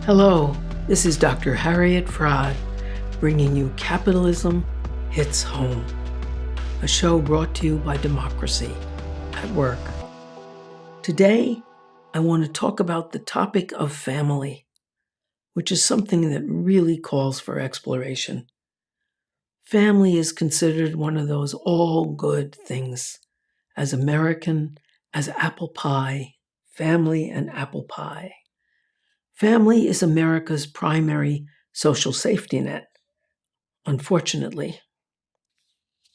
Hello, this is Dr. Harriet Fraad bringing you Capitalism Hits Home, a show brought to you by Democracy at Work. Today, I want to talk about the topic of family, which is something that really calls for exploration. Family is considered one of those all good things, as American as apple pie, family and apple pie. Family is America's primary social safety net, unfortunately.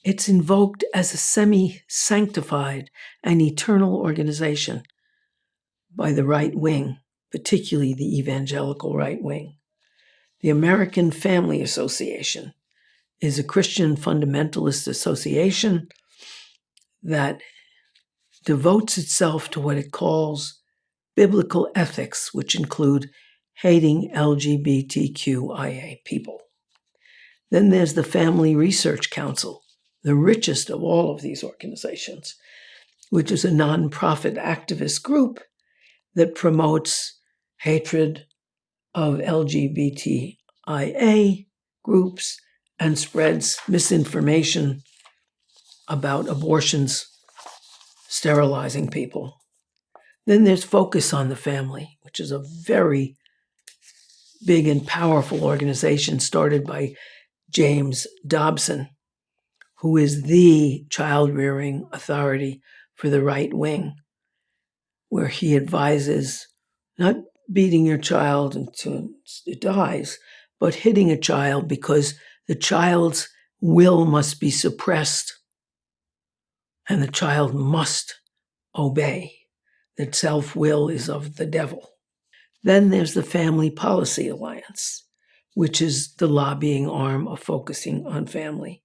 It's invoked as a semi-sanctified and eternal organization by the right wing, particularly the evangelical right wing. The American Family Association is a Christian fundamentalist association that devotes itself to what it calls biblical ethics, which include hating LGBTQIA people. Then there's the Family Research Council, the richest of all of these organizations, which is a nonprofit activist group that promotes hatred of LGBTIA groups and spreads misinformation about abortions, sterilizing people. Then there's Focus on the Family, which is a very big and powerful organization started by James Dobson, who is the child-rearing authority for the right wing, where he advises not beating your child until it dies, but hitting a child because the child's will must be suppressed and the child must obey. That self-will is of the devil. Then there's the Family Policy Alliance, which is the lobbying arm of Focusing on Family.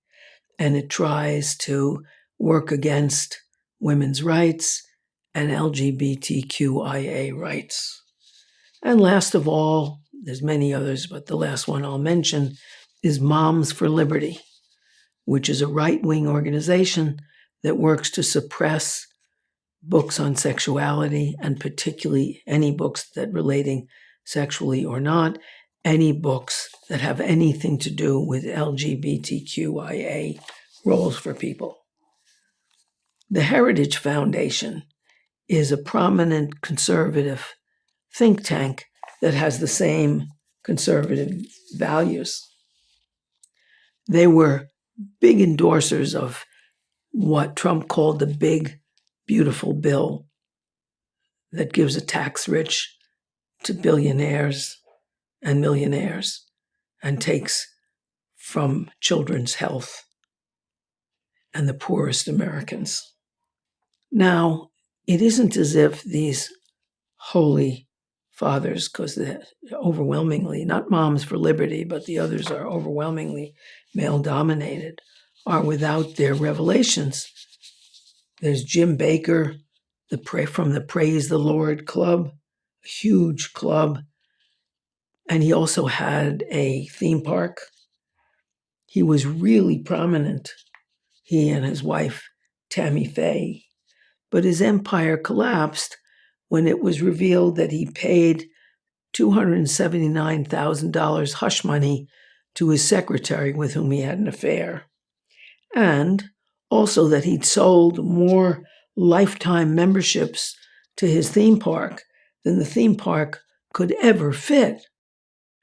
And it tries to work against women's rights and LGBTQIA rights. And last of all, there's many others, but the last one I'll mention is Moms for Liberty, which is a right-wing organization that works to suppress books on sexuality, and particularly any books that relating sexually or not, any books that have anything to do with LGBTQIA roles for people. The Heritage Foundation is a prominent conservative think tank that has the same conservative values. They were big endorsers of what Trump called the big, beautiful bill that gives a tax rich to billionaires and millionaires and takes from children's health and the poorest Americans. Now, it isn't as if these holy fathers, because they're overwhelmingly, not Moms for Liberty, but the others are overwhelmingly male-dominated, are without their revelations. There's Jim Bakker, from the Praise the Lord Club, a huge club, and he also had a theme park. He was really prominent, he and his wife, Tammy Faye. But his empire collapsed when it was revealed that he paid $279,000 hush money to his secretary with whom he had an affair. And also that he'd sold more lifetime memberships to his theme park than the theme park could ever fit.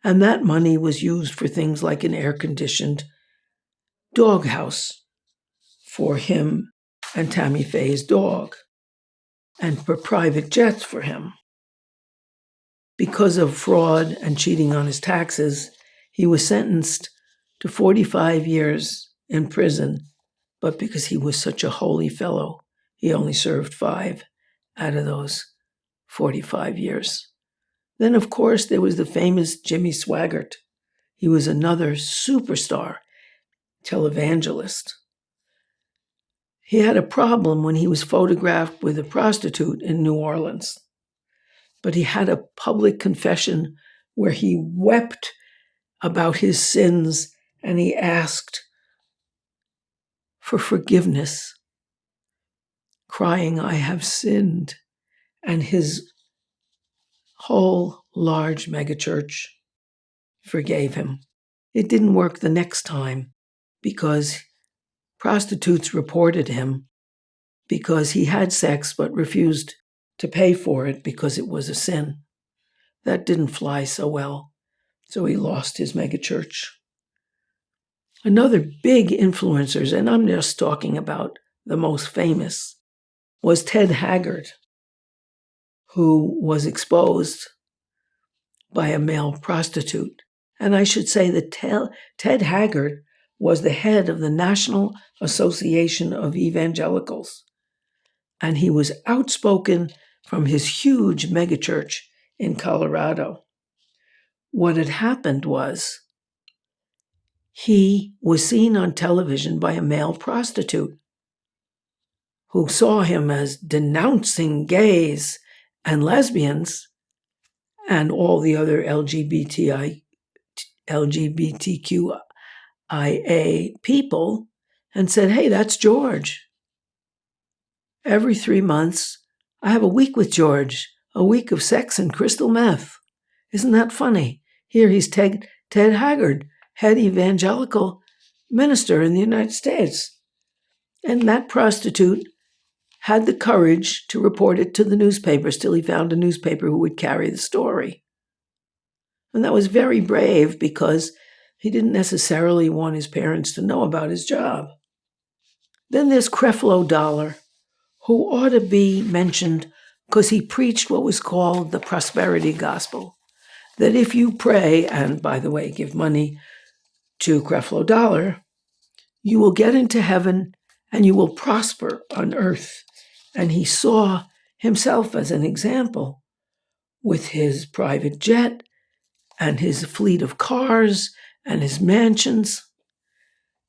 And that money was used for things like an air-conditioned doghouse for him and Tammy Faye's dog, and for private jets for him. Because of fraud and cheating on his taxes, he was sentenced to 45 years in prison, but because he was such a holy fellow, he only served 5 out of those 45 years. Then, of course, there was the famous Jimmy Swaggart. He was another superstar televangelist. He had a problem when he was photographed with a prostitute in New Orleans. But he had a public confession where he wept about his sins and he asked for forgiveness, crying, "I have sinned." And his whole large megachurch forgave him. It didn't work the next time because prostitutes reported him because he had sex but refused to pay for it because it was a sin. That didn't fly so well, so he lost his megachurch. Another big influencer, and I'm just talking about the most famous, was Ted Haggard, who was exposed by a male prostitute. And I should say that Ted Haggard was the head of the National Association of Evangelicals, and he was outspoken from his huge megachurch in Colorado. What had happened was he was seen on television by a male prostitute who saw him as denouncing gays and lesbians and all the other LGBTQIA people and said, "Hey, that's George. Every 3 months, I have a week with George, a week of sex and crystal meth. Isn't that funny? Here he's Ted Haggard, head evangelical minister in the United States." And that prostitute had the courage to report it to the newspapers till he found a newspaper who would carry the story. And that was very brave because he didn't necessarily want his parents to know about his job. Then there's Creflo Dollar, who ought to be mentioned because he preached what was called the prosperity gospel. That if you pray, and by the way, give money to Creflo Dollar, you will get into heaven and you will prosper on earth. And he saw himself as an example with his private jet and his fleet of cars and his mansions.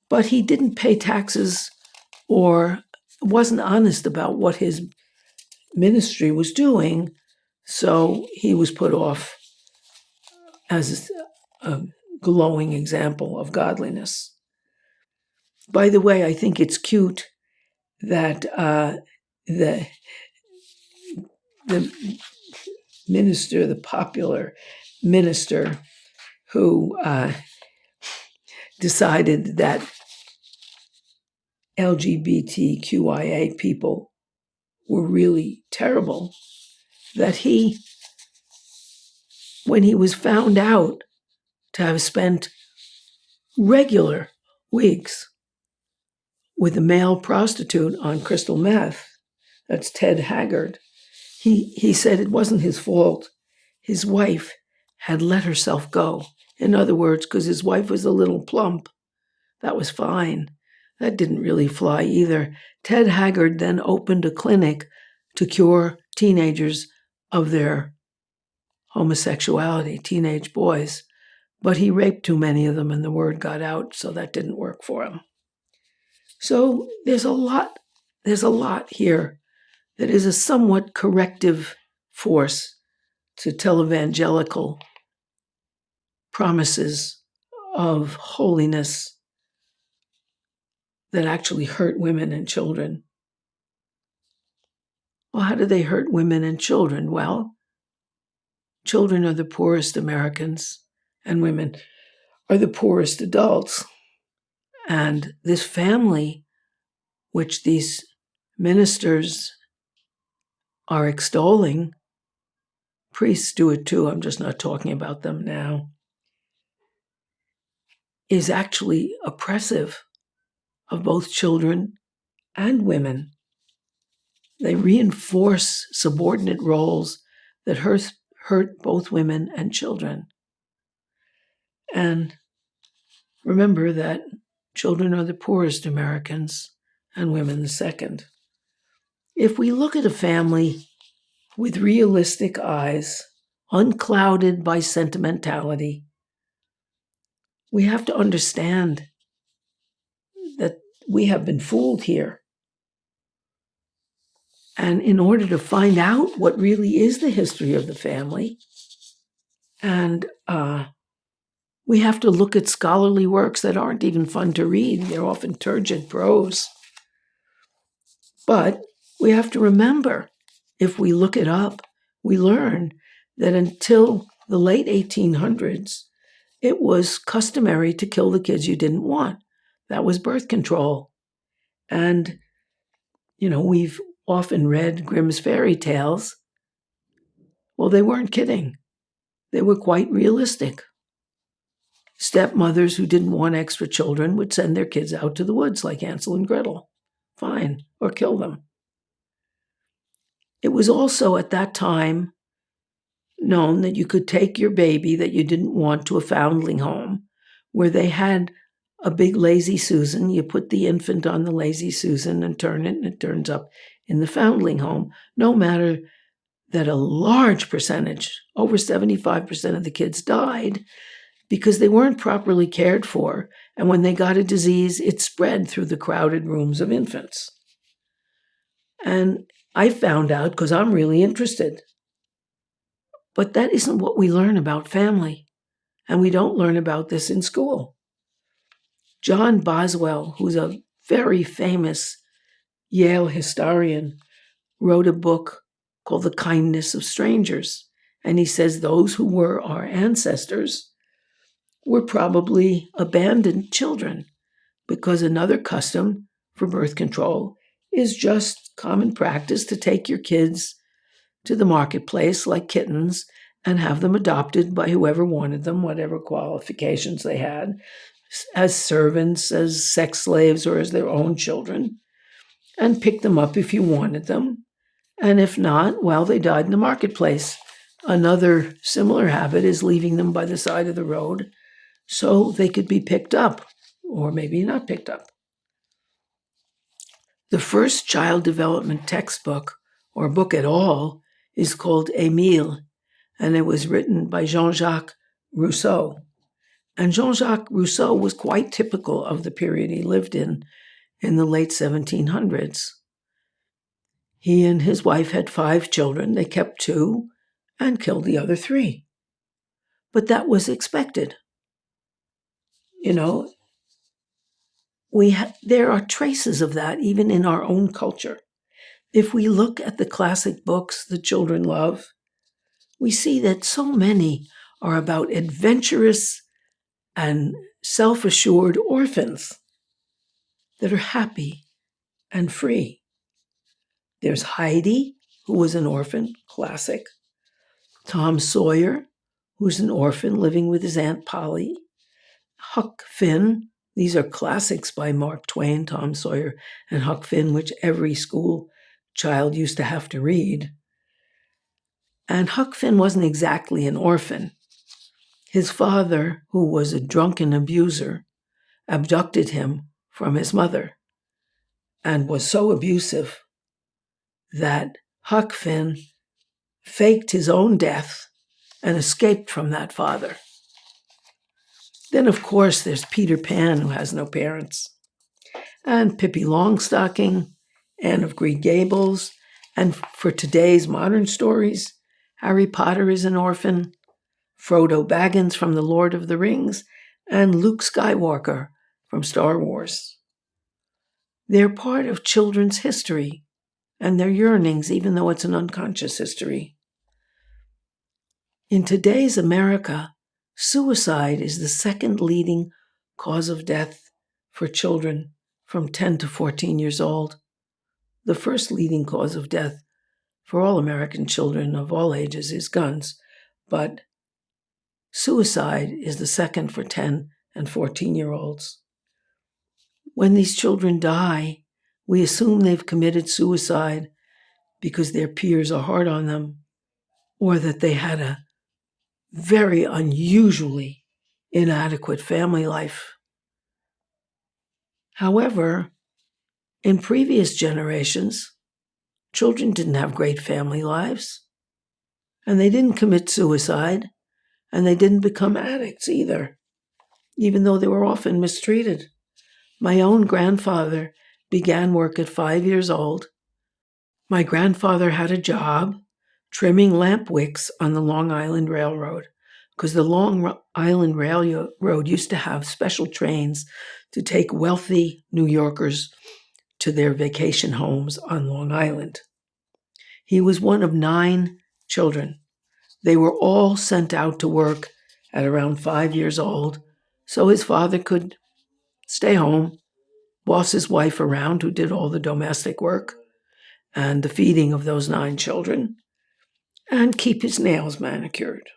But he didn't pay taxes or wasn't honest about what his ministry was doing, so he was put off as a glowing example of godliness. By the way, I think it's cute that the minister, the popular minister who decided that LGBTQIA people were really terrible, that he, when he was found out to have spent regular weeks with a male prostitute on crystal meth, that's Ted Haggard, he said it wasn't his fault. His wife had let herself go. In other words, because his wife was a little plump, that was fine. That didn't really fly either. Ted Haggard then opened a clinic to cure teenagers of their homosexuality, teenage boys. But he raped too many of them and the word got out, so that didn't work for him. So there's a lot here that is a somewhat corrective force to televangelical promises of holiness that actually hurt women and children. Well, how do they hurt women and children? Well, children are the poorest Americans, and women are the poorest adults. And this family, which these ministers are extolling, priests do it too, I'm just not talking about them now, is actually oppressive of both children and women. They reinforce subordinate roles that hurt both women and children. And remember that children are the poorest Americans and women the second. If we look at a family with realistic eyes, unclouded by sentimentality, we have to understand that we have been fooled here. And in order to find out what really is the history of the family, and we have to look at scholarly works that aren't even fun to read. They're often turgid prose. But we have to remember, if we look it up, we learn that until the late 1800s, it was customary to kill the kids you didn't want. That was birth control. And, we've often read Grimm's fairy tales. Well, they weren't kidding. They were quite realistic. Stepmothers who didn't want extra children would send their kids out to the woods like Hansel and Gretel. Fine, or kill them. It was also at that time known that you could take your baby that you didn't want to a foundling home where they had a big lazy Susan. You put the infant on the lazy Susan and turn it, and it turns up in the foundling home, no matter that a large percentage, over 75% of the kids died because they weren't properly cared for. And when they got a disease, it spread through the crowded rooms of infants. And I found out because I'm really interested. But that isn't what we learn about family. And we don't learn about this in school. John Boswell, who's a very famous Yale historian, wrote a book called The Kindness of Strangers. And he says those who were our ancestors were probably abandoned children because another custom for birth control is just common practice to take your kids to the marketplace like kittens and have them adopted by whoever wanted them, whatever qualifications they had, as servants, as sex slaves, or as their own children, and pick them up if you wanted them. And if not, well, they died in the marketplace. Another similar habit is leaving them by the side of the road so they could be picked up, or maybe not picked up. The first child development textbook, or book at all, is called Émile, and it was written by Jean-Jacques Rousseau. And Jean-Jacques Rousseau was quite typical of the period he lived in the late 1700s. He and his wife had 5 children. They kept 2 and killed the other 3. But that was expected. There are traces of that even in our own culture. If we look at the classic books the children love, we see that so many are about adventurous and self-assured orphans that are happy and free. There's Heidi, who was an orphan, classic. Tom Sawyer, who's an orphan living with his Aunt Polly. Huck Finn, these are classics by Mark Twain, Tom Sawyer and Huck Finn, which every school child used to have to read. And Huck Finn wasn't exactly an orphan. His father, who was a drunken abuser, abducted him from his mother and was so abusive that Huck Finn faked his own death and escaped from that father. Then, of course, there's Peter Pan, who has no parents, and Pippi Longstocking, Anne of Green Gables, and for today's modern stories, Harry Potter is an orphan, Frodo Baggins from The Lord of the Rings, and Luke Skywalker from Star Wars. They're part of children's history and their yearnings, even though it's an unconscious history. In today's America, suicide is the second leading cause of death for children from 10 to 14 years old. The first leading cause of death for all American children of all ages is guns, but suicide is the second for 10 and 14-year-olds. When these children die, we assume they've committed suicide because their peers are hard on them, or that they had a very unusually inadequate family life. However, in previous generations, children didn't have great family lives, and they didn't commit suicide, and they didn't become addicts either, even though they were often mistreated. My own grandfather began work at 5 years old. My grandfather had a job trimming lamp wicks on the Long Island Railroad, because the Long Island Railroad used to have special trains to take wealthy New Yorkers to their vacation homes on Long Island. He was one of 9 children. They were all sent out to work at around 5 years old, so his father could stay home, boss his wife around, who did all the domestic work and the feeding of those 9 children, and keep his nails manicured.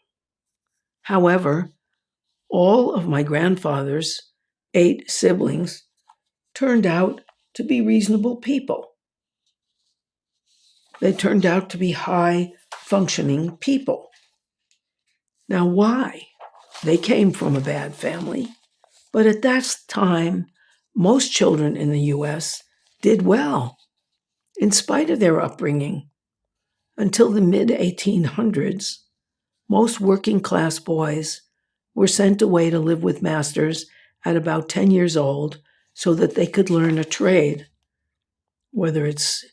However, all of my grandfather's 8 siblings turned out to be reasonable people. They turned out to be high functioning people. Now, why? They came from a bad family, but at that time, most children in the US did well, in spite of their upbringing. Until the mid 1800s, most working class boys were sent away to live with masters at about 10 years old so that they could learn a trade, whether it's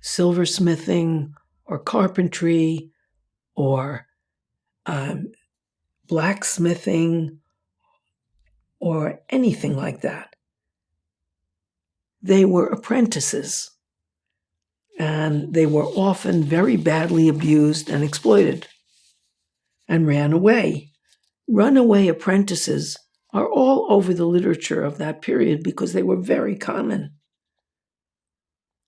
silversmithing or carpentry or blacksmithing or anything like that. They were apprentices, and they were often very badly abused and exploited and ran away. Runaway apprentices are all over the literature of that period because they were very common.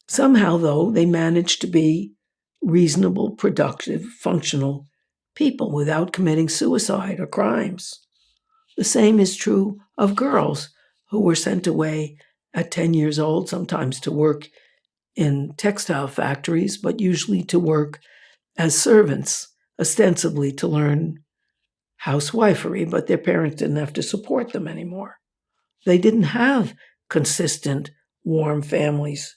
Somehow, though, they managed to be reasonable, productive, functional people without committing suicide or crimes. The same is true of girls who were sent away at 10 years old, sometimes to work in textile factories, but usually to work as servants, ostensibly to learn housewifery, but their parents didn't have to support them anymore. They didn't have consistent, warm families,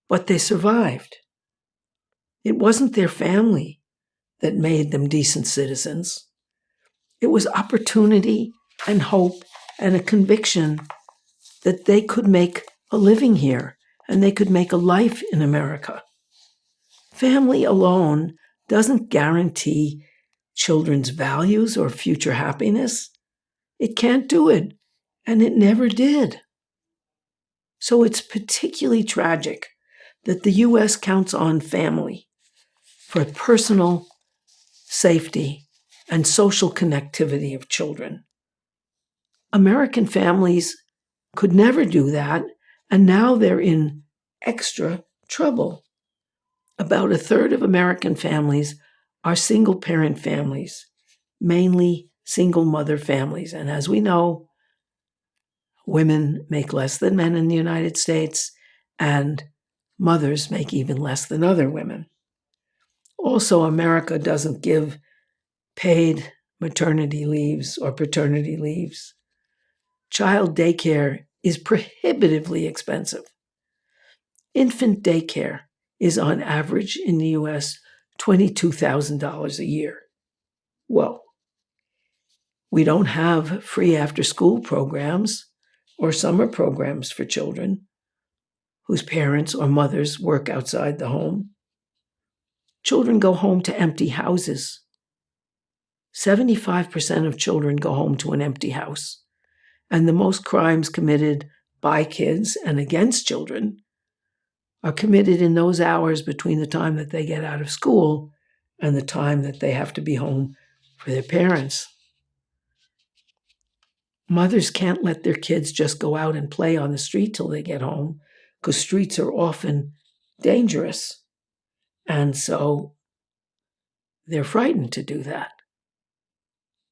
but they survived. It wasn't their family that made them decent citizens. It was opportunity and hope and a conviction that they could make a living here and they could make a life in America. Family alone doesn't guarantee children's values or future happiness. It can't do it, and it never did. So it's particularly tragic that the U.S. counts on family for personal safety and social connectivity of children. American families could never do that, and now they're in extra trouble. About a third of American families are single-parent families, mainly single-mother families. And as we know, women make less than men in the United States, and mothers make even less than other women. Also, America doesn't give paid maternity leaves or paternity leaves. Child daycare is prohibitively expensive. Infant daycare is on average in the US $22,000 a year. Well, we don't have free after-school programs or summer programs for children whose parents or mothers work outside the home. Children go home to empty houses. 75% of children go home to an empty house. And the most crimes committed by kids and against children are committed in those hours between the time that they get out of school and the time that they have to be home for their parents. Mothers can't let their kids just go out and play on the street till they get home, because streets are often dangerous. And so they're frightened to do that.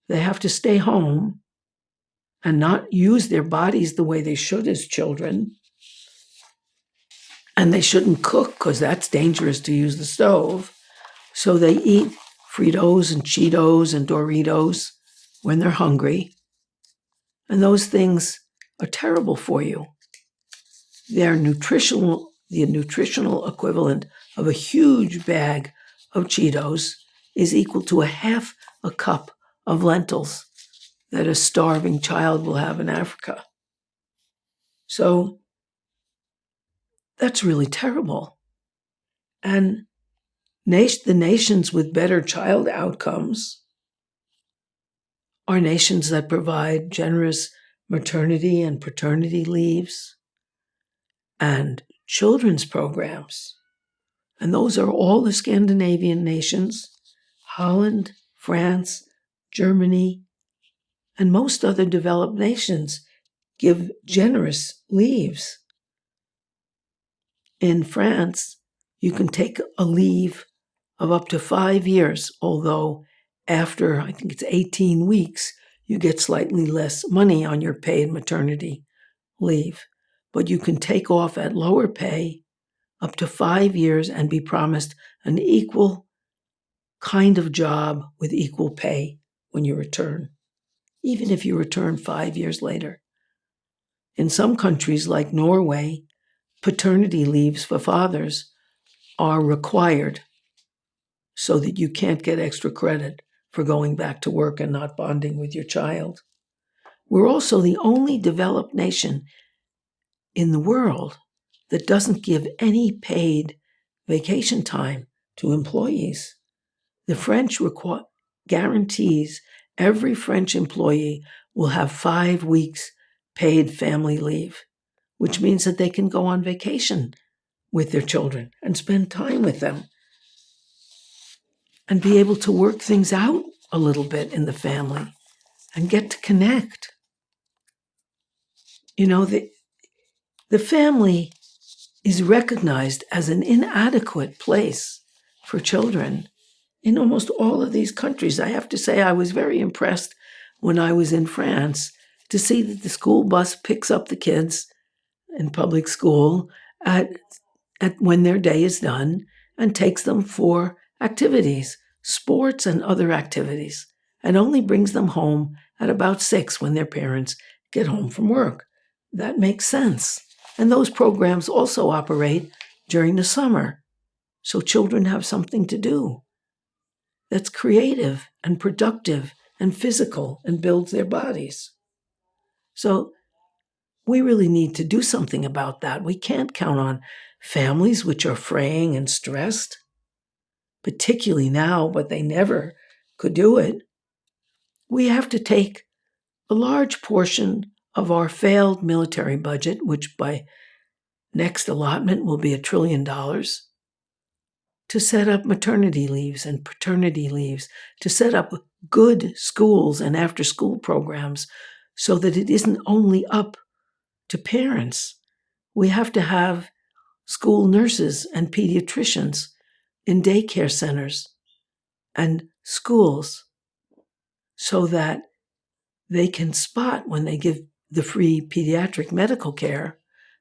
They have to stay home and not use their bodies the way they should as children. And they shouldn't cook because that's dangerous to use the stove. So they eat Fritos and Cheetos and Doritos when they're hungry. And those things are terrible for you. They're the nutritional equivalent of a huge bag of Cheetos is equal to a half a cup of lentils that a starving child will have in Africa. So that's really terrible. And the nations with better child outcomes are nations that provide generous maternity and paternity leaves and children's programs. And those are all the Scandinavian nations, Holland, France, Germany, and most other developed nations give generous leaves. In France, you can take a leave of up to 5 years, although after, I think it's 18 weeks, you get slightly less money on your paid maternity leave. But you can take off at lower pay up to 5 years and be promised an equal kind of job with equal pay when you return, even if you return 5 years later. In some countries like Norway, paternity leaves for fathers are required so that you can't get extra credit for going back to work and not bonding with your child. We're also the only developed nation in the world that doesn't give any paid vacation time to employees. The French guarantees every French employee will have 5 weeks paid family leave, which means that they can go on vacation with their children and spend time with them and be able to work things out a little bit in the family and get to connect. You know, the family is recognized as an inadequate place for children in almost all of these countries. I have to say, I was very impressed when I was in France to see that the school bus picks up the kids in public school at when their day is done and takes them for activities, sports and other activities, and only brings them home at about 6 when their parents get home from work. That makes sense. And those programs also operate during the summer, so children have something to do that's creative and productive and physical and builds their bodies. So we really need to do something about that. We can't count on families which are fraying and stressed, particularly now, but they never could do it. We have to take a large portion of our failed military budget, which by next allotment will be $1 trillion, to set up maternity leaves and paternity leaves, to set up good schools and after-school programs so that it isn't only up to parents. We have to have school nurses and pediatricians in daycare centers and schools so that they can spot, when they give the free pediatric medical care,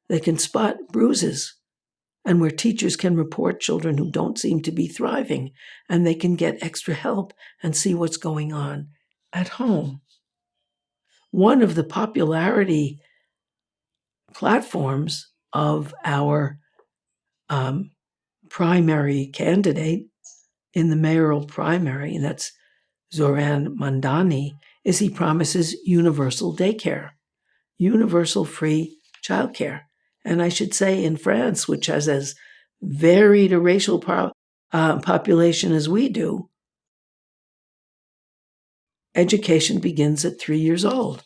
they can spot bruises, and where teachers can report children who don't seem to be thriving, and they can get extra help and see what's going on at home. One of the popularity platforms of our primary candidate in the mayoral primary, that's Zoran Mandani, is he promises universal daycare, universal free childcare. And I should say in France, which has as varied a racial population as we do, education begins at 3 years old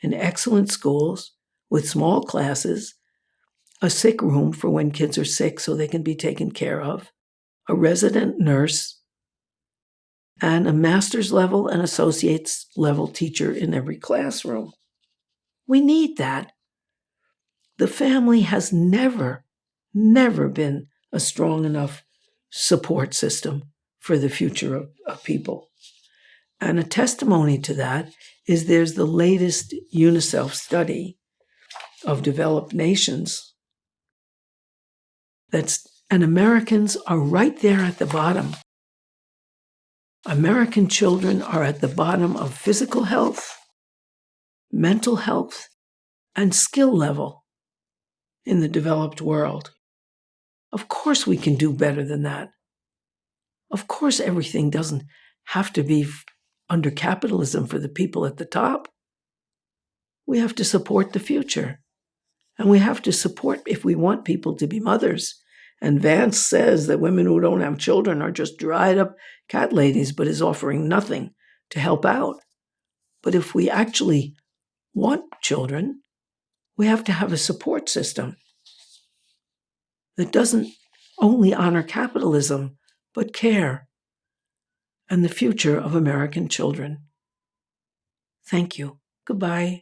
in excellent schools with small classes, a sick room for when kids are sick so they can be taken care of, a resident nurse, and a master's level and associate's level teacher in every classroom. We need that. The family has never been a strong enough support system for the future of people. And a testimony to that is there's the latest UNICEF study of developed nations. And Americans are right there at the bottom. American children are at the bottom of physical health, mental health, and skill level in the developed world. Of course we can do better than that. Of course everything doesn't have to be under capitalism for the people at the top. We have to support the future. And we have to support, if we want people to be mothers. And Vance says that women who don't have children are just dried up cat ladies, but is offering nothing to help out. But if we actually want children, we have to have a support system that doesn't only honor capitalism, but care and the future of American children. Thank you. Goodbye.